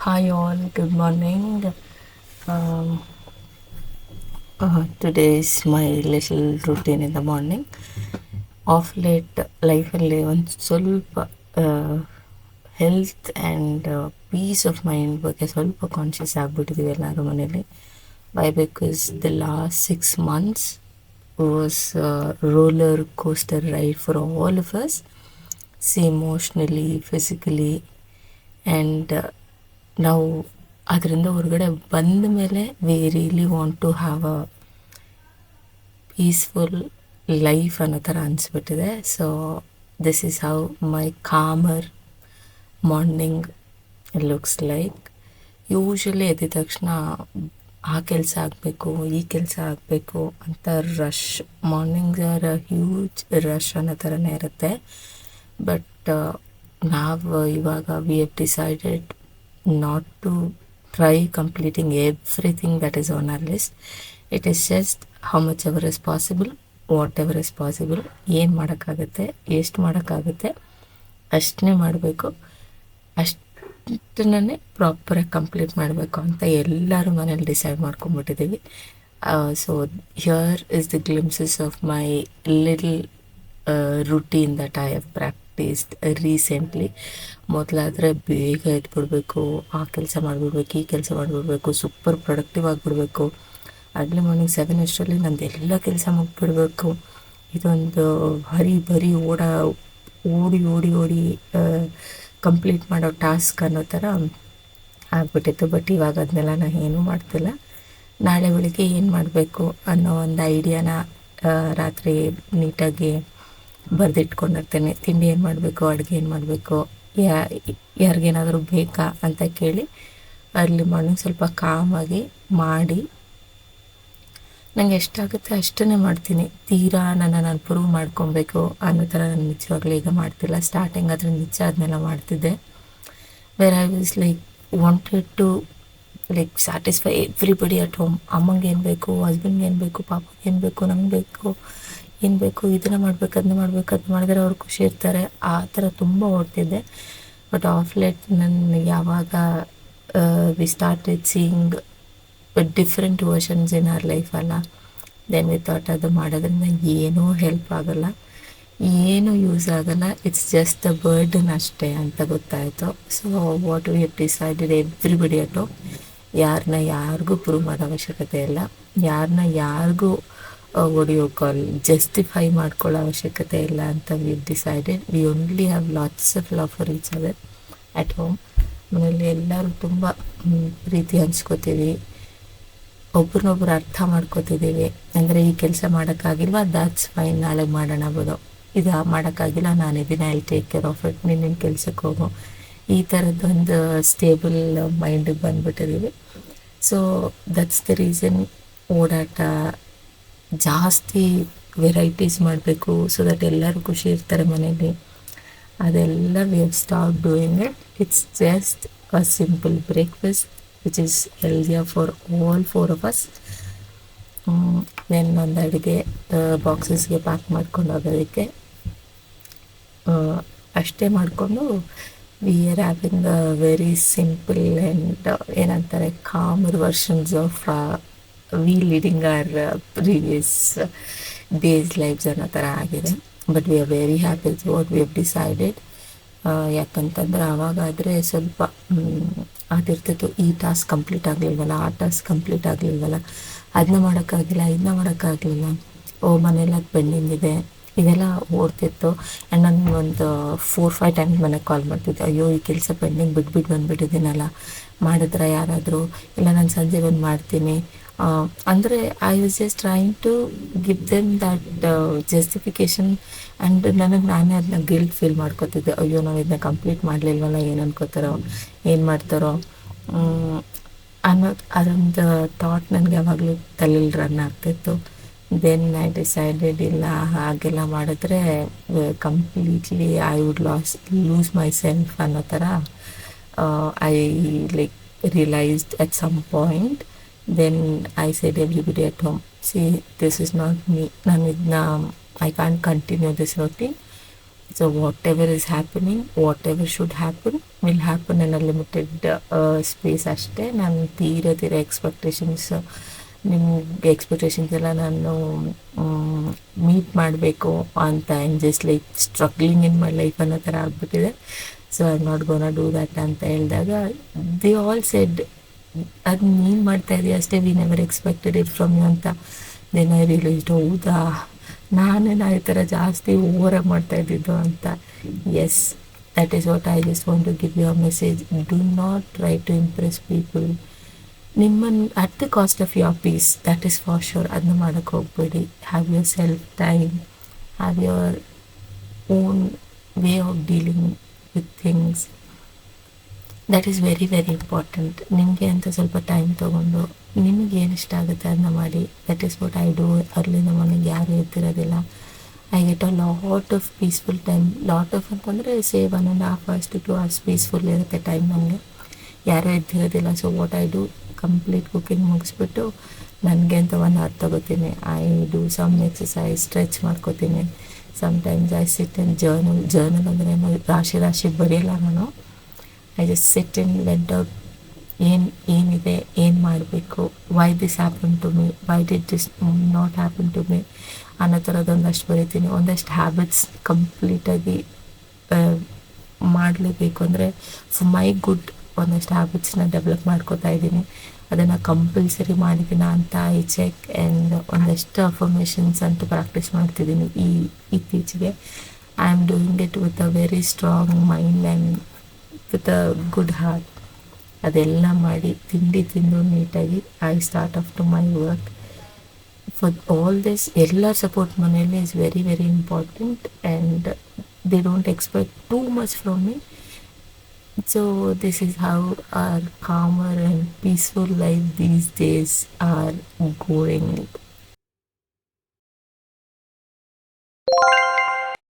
Hi all, good morning. Um, Today is my little routine in the morning. Of late ಲೈಫಲ್ಲಿ ಒಂದು ಸ್ವಲ್ಪ health and peace of mind ಬಗ್ಗೆ ಸ್ವಲ್ಪ conscious ಆಗಿಬಿಟ್ಟಿದ್ದೀವಿ ಎಲ್ಲರೂ ಮನೇಲಿ. Why because the last 6 months was roller coaster ride for all of us, see emotionally, physically, and ನಾವು ಅದರಿಂದ ಹೊರಗಡೆ ಬಂದ ಮೇಲೆ we really want to have a peaceful life ಅನ್ನೋ ಥರ ಅನಿಸ್ಬಿಟ್ಟಿದೆ. So this is how my calmer morning looks like. Usually ಎದ್ದ ತಕ್ಷಣ ಆ ಕೆಲಸ ಆಗಬೇಕು, ಈ ಕೆಲಸ ಆಗಬೇಕು ಅಂತ rush, mornings are huge rush ಅನ್ನೋ ಥರನೇ ಇರುತ್ತೆ. ಬಟ್ ನಾವು ಇವಾಗ we have decided not to try completing everything that is on our list. It is just how much ever is possible, whatever is possible. ಏನು ಮಾಡೋಕ್ಕಾಗುತ್ತೆ, ಎಷ್ಟು ಮಾಡೋಕ್ಕಾಗುತ್ತೆ ಅಷ್ಟನ್ನೇ ಮಾಡಬೇಕು, ಅಷ್ಟನ್ನೇ ಪ್ರಾಪರಾಗಿ ಕಂಪ್ಲೀಟ್ ಮಾಡಬೇಕು ಅಂತ ಎಲ್ಲರೂ ಮನೇಲಿ ಡಿಸೈಡ್ ಮಾಡ್ಕೊಂಡ್ಬಿಟ್ಟಿದ್ದೀವಿ. So here is the glimpses of my little routine that I have practiced recently. ಮೊದಲಾದರೆ ಬೇಗ ಎದ್ಬಿಡ್ಬೇಕು, ಆ ಕೆಲಸ ಮಾಡಿಬಿಡ್ಬೇಕು, ಈ ಕೆಲಸ ಮಾಡಿಬಿಡ್ಬೇಕು, ಸೂಪರ್ ಪ್ರೊಡಕ್ಟಿವ್ ಆಗಿಬಿಡ್ಬೇಕು, ಅರ್ಲಿ ಮಾರ್ನಿಂಗ್ 7 ಅಷ್ಟರಲ್ಲಿ ನಂದು ಎಲ್ಲ ಕೆಲಸ ಮುಗಿಬಿಡ್ಬೇಕು. ಇದೊಂದು ಬರೀ ಓಡಿ ಓಡಿ ಓಡಿ ಕಂಪ್ಲೀಟ್ ಮಾಡೋ ಟಾಸ್ಕ್ ಅನ್ನೋ ಥರ ಆಗ್ಬಿಟ್ಟಿತ್ತು. ಬಟ್ ಇವಾಗ ಅದನ್ನೆಲ್ಲ ನಾನು ಏನೂ ಮಾಡ್ತಿಲ್ಲ. ನಾಳೆ ಬೆಳಿಗ್ಗೆ ಏನು ಮಾಡಬೇಕು ಅನ್ನೋ ಒಂದು ಐಡಿಯಾನ ರಾತ್ರಿ ನೀಟಾಗಿ ಬರೆದಿಟ್ಕೊಂಡಿರ್ತೇನೆ. ತಿಂಡಿ ಏನು ಮಾಡಬೇಕು, ಅಡುಗೆ ಏನು ಮಾಡಬೇಕು, ಯಾರಿಗೇನಾದರೂ ಬೇಕಾ ಅಂತ ಕೇಳಿ ಅರ್ಲಿ ಮಾರ್ನಿಂಗ್ ಸ್ವಲ್ಪ ಕಾಮಾಗಿ ಮಾಡಿ ನನಗೆ ಎಷ್ಟಾಗುತ್ತೆ ಅಷ್ಟನ್ನೇ ಮಾಡ್ತೀನಿ. ತೀರಾ ನಾನು ಪ್ರೂವ್ ಮಾಡ್ಕೊಬೇಕು ಅನ್ನೋ ಥರ ನಾನು ನಿಜವಾಗ್ಲೂ ಈಗ ಮಾಡ್ತಿಲ್ಲ. ಸ್ಟಾರ್ಟಿಂಗ್ ಆದರೆ ನಿಜ ಅದನ್ನೆಲ್ಲ ಮಾಡ್ತಿದ್ದೆ. Where I was like wanted to like satisfy everybody at home. ಅಮ್ಮಂಗೆ ಏನು ಬೇಕು, ಹಸ್ಬೆಂಡ್ಗೆ ಏನು ಬೇಕು, ಪಾಪಗೆ ಏನು ಬೇಕು, ನಮ್ಗೆ ಬೇಕು, ಏನು ಬೇಕು, ಇದನ್ನು ಮಾಡಬೇಕು, ಅದನ್ನ ಮಾಡಬೇಕು, ಅದು ಮಾಡಿದ್ರೆ ಅವ್ರು ಖುಷಿ ಇರ್ತಾರೆ, ಆ ಥರ ತುಂಬ ಓಡ್ತಿದ್ದೆ. ಬಟ್ ಆಫ್ ಲೇಟ್ ನನ್ನ ಯಾವಾಗ we started seeing different versions in our life ಅಲ್ಲ, ದೆನ್ ವಿ ಥಾಟ್ ಅದು ಮಾಡೋದ್ರಿಂದ ಏನೂ ಹೆಲ್ಪ್ ಆಗೋಲ್ಲ, ಏನೂ ಯೂಸ್ ಆಗೋಲ್ಲ, ಇಟ್ಸ್ ಜಸ್ಟ್ ಅ ಬರ್ಡನ್ ಅಷ್ಟೇ ಅಂತ ಗೊತ್ತಾಯಿತು. So what we have decided everybody at home, ಯಾರನ್ನ ಯಾರಿಗೂ ಪ್ರೂವ್ ಮಾಡೋ ಅವಶ್ಯಕತೆ ಇಲ್ಲ, ಯಾರನ್ನ ಯಾರಿಗೂ ಜಸ್ಟಿಫೈ ಮಾಡ್ಕೊಳ್ಳೋ ಅವಶ್ಯಕತೆ ಇಲ್ಲ ಅಂತ we decided. We only have lots of love for each other at home. ಮನೇಲಿ ಎಲ್ಲರೂ ತುಂಬ ಪ್ರೀತಿ ಹಂಚ್ಕೋತೀವಿ, ಒಬ್ರನ್ನೊಬ್ರು ಅರ್ಥ ಮಾಡ್ಕೋತಿದ್ದೀವಿ. ಅಂದರೆ ಈ ಕೆಲಸ ಮಾಡೋಕ್ಕಾಗಿಲ್ವಾ, ದಾಟ್ಸ್ ಫೈನ್, ನಾಳೆ ಮಾಡೋಣ ಬೋದು, ಇದು ಮಾಡೋಕ್ಕಾಗಿಲ್ಲ, ನಾನಿದ್ದೀನಿ, I take care of it, ನಿನ್ನ ಕೆಲ್ಸಕ್ಕೆ ಹೋಗು, ಈ ಥರದ್ದೊಂದು ಸ್ಟೇಬಲ್ ಮೈಂಡಿಗೆ ಬಂದುಬಿಟ್ಟಿದ್ದೀವಿ. So that's the reason. ಓಡಾಟ ಜಾಸ್ತಿ ವೆರೈಟೀಸ್ ಮಾಡಬೇಕು ಸೊ ದಟ್ ಎಲ್ಲರೂ ಖುಷಿ ಇರ್ತಾರೆ ಮನೇಲಿ, ಅದೆಲ್ಲ we have start doing it. It's just a simple breakfast which is healthier for all 4 of us. Then ಒಂದು ಅಡುಗೆ ಬಾಕ್ಸಸ್ಗೆ ಪ್ಯಾಕ್ ಮಾಡ್ಕೊಂಡು ಹೋಗೋದಕ್ಕೆ ಅಷ್ಟೇ ಮಾಡಿಕೊಂಡು we are having a very simple and ಏನಂತಾರೆ calmer versions of we leading our previous days lifes ಅನ್ನೋ ಥರ ಆಗಿದೆ. But we are very happy with what we have decided. ಯಾಕಂತಂದ್ರೆ ಆವಾಗಾದರೆ ಸ್ವಲ್ಪ ಅದಿರ್ತಿತ್ತು, ಈ ಟಾಸ್ಕ್ ಕಂಪ್ಲೀಟ್ ಆಗಲಿಲ್ವಲ್ಲ, ಆ ಟಾಸ್ಕ್ ಕಂಪ್ಲೀಟ್ ಆಗಲಿಲ್ವಲ್ಲ, ಅದನ್ನ ಮಾಡೋಕ್ಕಾಗಿಲ್ಲ, ಇದನ್ನ ಮಾಡೋಕ್ಕಾಗಲಿಲ್ಲ, ಮನೇಲಿ ಅದು ಪೆಂಡಿಂಗ್ ಇದೆ, ಇದೆಲ್ಲ ಓಡ್ತಿತ್ತು. ಆ್ಯಂಡ್ ನಾನು ಒಂದು 4-5 ಟೈಮ್ಸ್ ಮನೆಗೆ ಕಾಲ್ ಮಾಡ್ತಿದ್ದೆ, ಅಯ್ಯೋ ಈ ಕೆಲಸ ಪೆಂಡಿಂಗ್ ಬಿಟ್ಬಿಟ್ಟು ಬಂದುಬಿಟ್ಟಿದ್ದೀನಲ್ಲ, ಮಾಡಿದ್ರೆ ಯಾರಾದರೂ, ಇಲ್ಲ ನಾನು ಸಂಜೆ ಬಂದು ಮಾಡ್ತೀನಿ. ಅಂದರೆ I was just trying to give them that justification. And ನನಗೆ ನಾನೇ ಅದನ್ನ ಗಿಲ್ಟ್ ಫೀಲ್ ಮಾಡ್ಕೋತಿದ್ದೆ, ಅಯ್ಯೋ ನಾವು ಇದನ್ನ ಕಂಪ್ಲೀಟ್ ಮಾಡಲಿಲ್ವಲ್ಲ, ಏನು ಅನ್ಕೋತಾರೋ, ಏನು ಮಾಡ್ತಾರೋ ಅನ್ನೋದು ಅದೊಂದು ಥಾಟ್ ನನಗೆ ಯಾವಾಗಲೂ ತಲೆಯಲ್ಲಿ ರನ್ ಆಗ್ತಿತ್ತು. ದೆನ್ ಐ ಡಿಸೈಡೆಡ್, ಇಲ್ಲ ಹಾಗೆಲ್ಲ ಮಾಡಿದ್ರೆ completely I would lose myself ಅನ್ನೋ ಥರ I like realised at some point. Then I said everybody at home, see this is not me, ನಾನು ಇದನ್ನ I can't continue this routine, so whatever is happening, whatever should happen will happen in a limited space ಅಷ್ಟೇ. ನಾನು ತೀರ expectations, ನಿಮ್ಗೆ expectations ಎಲ್ಲ ನಾನು meet ಮಾಡಬೇಕು ಅಂತ I'm just like struggling in my life ಅನ್ನೋ ಥರ ಆಗ್ಬಿಟ್ಟಿದೆ. So I am not gonna do that ಅಂತ ಹೇಳಿದಾಗ ದೇ ಆಲ್ ಸೆಡ್, ಅದು ನೀನು ಮಾಡ್ತಾ ಇದೀಯ ಅಷ್ಟೇ, we never expected it from you ಅಂತ. ದೆನ್ ಐ ರಿಯಲೈಸ್ಡ್, ಹೌದಾ ನಾನೇನು ಈ ಥರ ಜಾಸ್ತಿ ಓವರಾಗಿ ಮಾಡ್ತಾ ಇದ್ದಿದ್ದು ಅಂತ. Yes, that is what I just want to give you a message. Do not try to impress people. ನಿಮ್ಮನ್ನು at the cost of your peace, that is for sure. ಅದನ್ನ ಮಾಡೋಕ್ಕೆ ಹೋಗ್ಬೇಡಿ. Have your self time, have your own way of dealing with things. That is very important. ನಿಮಗೆ ಅಂತ ಸ್ವಲ್ಪ time ತೊಗೊಂಡು ನಿಮಗೆ ಏನು ಇಷ್ಟ ಆಗುತ್ತೆ ಅದನ್ನ ಮಾಡಿ. That is what I do. Early in the morning ಯಾರೂ ಇರ್ತಿರೋದಿಲ್ಲ. I get a lot of peaceful time. Lot of ಅಂತಂದರೆ say 1.5 hours to 2 hours peaceful ಇರುತ್ತೆ ಟೈಮ್ ನನಗೆ, ಯಾರೂ ಇದ್ದಿರೋದಿಲ್ಲ. So what I do, complete cooking ಮುಗಿಸ್ಬಿಟ್ಟು ನನಗೆ ಅಂತ 1 hour ತೊಗೋತೀನಿ. I do some exercise, stretch ಮಾಡ್ಕೋತೀನಿ. Sometimes I sit and journal ಅಂದರೆ ರಾಶಿ ಬರೆಯಲ್ಲ ನಾನು. I just sit and vent out ಏನಿದೆ, ಏನು ಮಾಡಬೇಕು, why this happen to me, why did this not happen to me ಅನ್ನೋ ಥರದೊಂದಷ್ಟು ಬರೀತೀನಿ. ಒಂದಷ್ಟು ಹ್ಯಾಬಿಟ್ಸ್ ಕಂಪ್ಲೀಟಾಗಿ ಮಾಡಲೇಬೇಕು ಅಂದರೆ ಫಾರ್ ಮೈ ಗುಡ್ ಒಂದಷ್ಟು ಹ್ಯಾಬಿಟ್ಸ್ನ ಡೆವಲಪ್ ಮಾಡ್ಕೋತಾ ಇದ್ದೀನಿ. ಅದನ್ನು ಕಂಪಲ್ಸರಿ ಮಾಡಿದ್ದೀನ ಅಂತ ಐ ಚೆಕ್. ಆ್ಯಂಡ್ ಒಂದಷ್ಟು ಅಫರ್ಮೇಷನ್ಸ್ ಅಂತೂ ಪ್ರಾಕ್ಟೀಸ್ ಮಾಡ್ತಿದ್ದೀನಿ ಇತ್ತೀಚೆಗೆ. I am doing it with a very strong mind and with a good heart. ಅದೆಲ್ಲ ಮಾಡಿ ತಿಂಡಿ ತಿಂದು ನೀಟಾಗಿ I start off to my work. For all this ಎಲ್ಲರ ಸಪೋರ್ಟ್ ಮನೆಯಲ್ಲಿ is very important and they don't expect too much from me. So this is how our calmer and peaceful life these days are going.